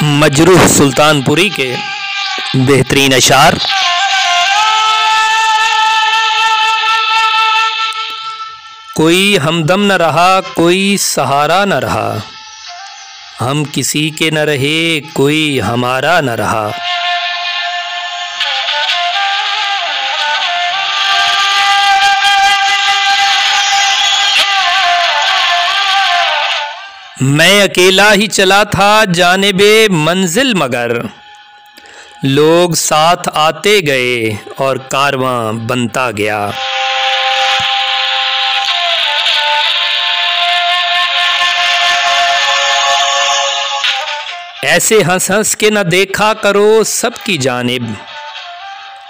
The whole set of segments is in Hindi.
मजरूह सुल्तानपुरी के बेहतरीन अशार। कोई हमदम न रहा, कोई सहारा न रहा, हम किसी के न रहे, कोई हमारा न रहा। मैं अकेला ही चला था जानिबे मंजिल, मगर लोग साथ आते गए और कारवां बनता गया। ऐसे हंस हंस के न देखा करो सबकी जानिब,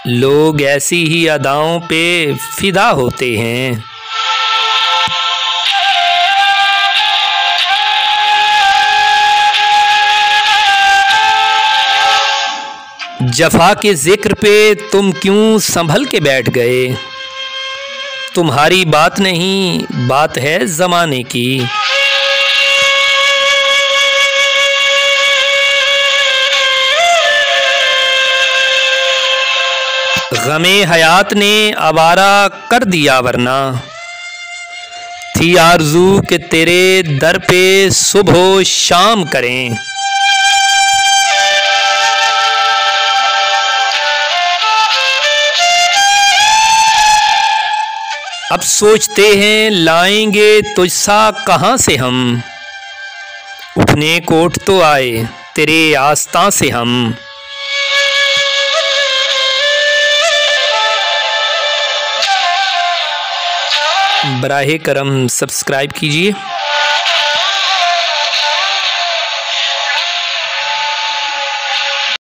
लोग ऐसी ही अदाओं पे फिदा होते हैं। जफा के जिक्र पे तुम क्यों संभल के बैठ गए, तुम्हारी बात नहीं बात है ज़माने की। गमे हयात ने आवारा कर दिया, वरना थी आरज़ू के तेरे दर पे सुबह शाम करें। अब सोचते हैं लाएंगे तुझसा कहाँ से हम, उठने को उठ तो आए तेरे आस्था से हम। बराहे करम सब्सक्राइब कीजिए।